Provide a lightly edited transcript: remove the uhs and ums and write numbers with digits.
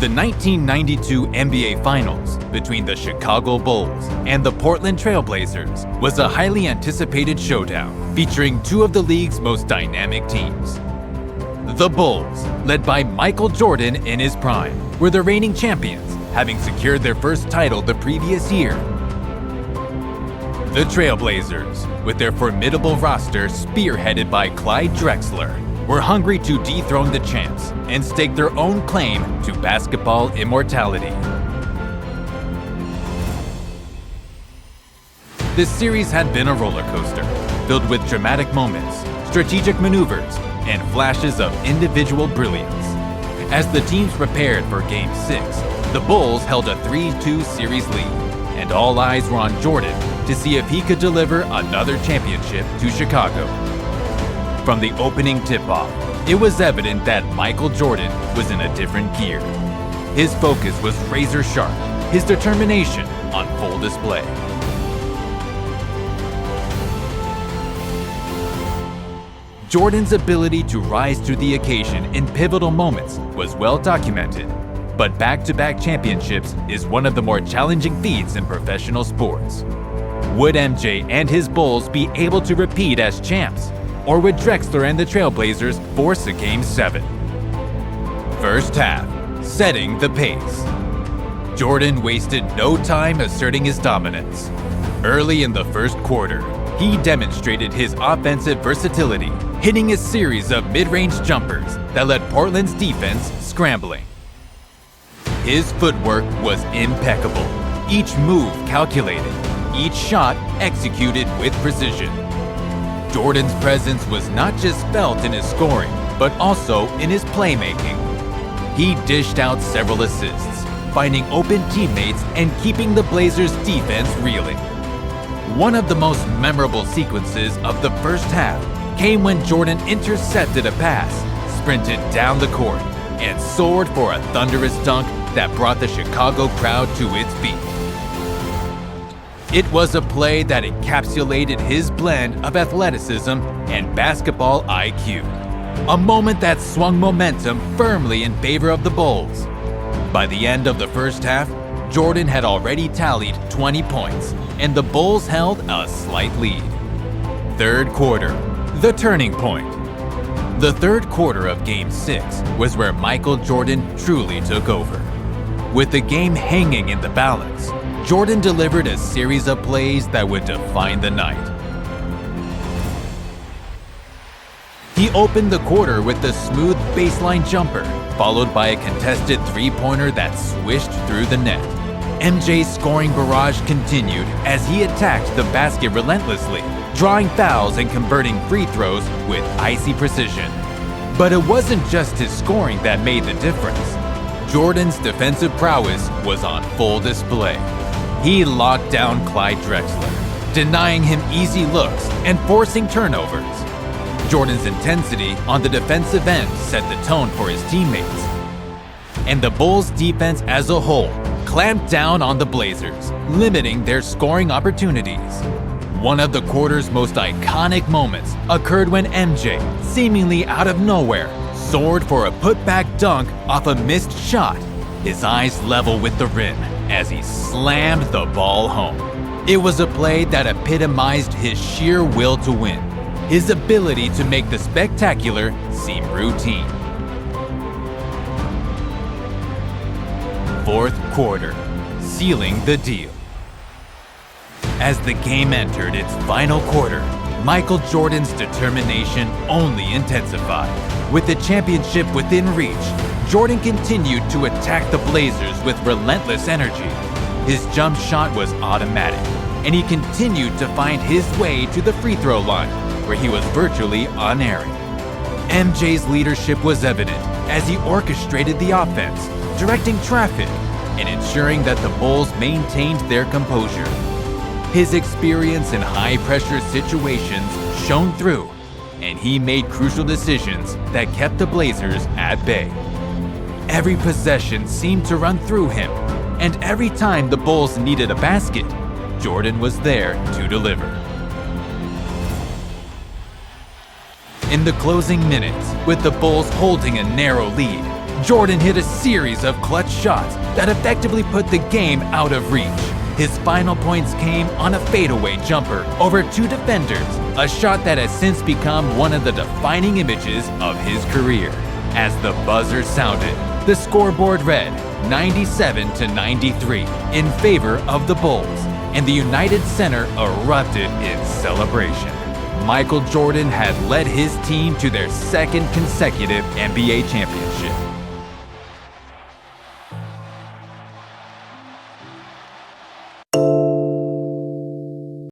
The 1992 NBA Finals between the Chicago Bulls and the Portland Trail Blazers was a highly anticipated showdown featuring two of the league's most dynamic teams. The Bulls, led by Michael Jordan in his prime, were the reigning champions, having secured their first title the previous year. The Trailblazers, with their formidable roster spearheaded by Clyde Drexler, were hungry to dethrone the champs and stake their own claim to basketball immortality. This series had been a roller coaster, filled with dramatic moments, strategic maneuvers, and flashes of individual brilliance. As the teams prepared for Game 6, the Bulls held a 3-2 series lead, and all eyes were on Jordan to see if he could deliver another championship to Chicago. From the opening tip-off, it was evident that Michael Jordan was in a different gear. His focus was razor sharp, his determination on full display. Jordan's ability to rise to the occasion in pivotal moments was well documented, but back-to-back championships is one of the more challenging feats in professional sports. Would MJ and his Bulls be able to repeat as champs? Or would Drexler and the Trailblazers force a Game 7? First half, setting the pace. Jordan wasted no time asserting his dominance. Early in the first quarter, he demonstrated his offensive versatility, hitting a series of mid-range jumpers that led Portland's defense scrambling. His footwork was impeccable, each move calculated, each shot executed with precision. Jordan's presence was not just felt in his scoring, but also in his playmaking. He dished out several assists, finding open teammates and keeping the Blazers' defense reeling. One of the most memorable sequences of the first half came when Jordan intercepted a pass, sprinted down the court, and soared for a thunderous dunk that brought the Chicago crowd to its feet. It was a play that encapsulated his blend of athleticism and basketball IQ, a moment that swung momentum firmly in favor of the Bulls. By the end of the first half, Jordan had already tallied 20 points, and the Bulls held a slight lead. Third quarter, the turning point. The third quarter of Game 6 was where Michael Jordan truly took over. With the game hanging in the balance, Jordan delivered a series of plays that would define the night. He opened the quarter with a smooth baseline jumper, followed by a contested three-pointer that swished through the net. MJ's scoring barrage continued as he attacked the basket relentlessly, drawing fouls and converting free throws with icy precision. But it wasn't just his scoring that made the difference. Jordan's defensive prowess was on full display. He locked down Clyde Drexler, denying him easy looks and forcing turnovers. Jordan's intensity on the defensive end set the tone for his teammates. And the Bulls' defense as a whole clamped down on the Blazers, limiting their scoring opportunities. One of the quarter's most iconic moments occurred when MJ, seemingly out of nowhere, soared for a putback dunk off a missed shot, his eyes level with the rim as he slammed the ball home. It was a play that epitomized his sheer will to win, his ability to make the spectacular seem routine. Fourth quarter, sealing the deal. As the game entered its final quarter, Michael Jordan's determination only intensified. With the championship within reach, Jordan continued to attack the Blazers with relentless energy. His jump shot was automatic, and he continued to find his way to the free throw line, where he was virtually unerring. MJ's leadership was evident as he orchestrated the offense, directing traffic, and ensuring that the Bulls maintained their composure. His experience in high-pressure situations shone through, and he made crucial decisions that kept the Blazers at bay. Every possession seemed to run through him, and every time the Bulls needed a basket, Jordan was there to deliver. In the closing minutes, with the Bulls holding a narrow lead, Jordan hit a series of clutch shots that effectively put the game out of reach. His final points came on a fadeaway jumper over 2 defenders, a shot that has since become one of the defining images of his career. As the buzzer sounded, the scoreboard read 97-93 in favor of the Bulls, and the United Center erupted in celebration. Michael Jordan had led his team to their second consecutive NBA championship.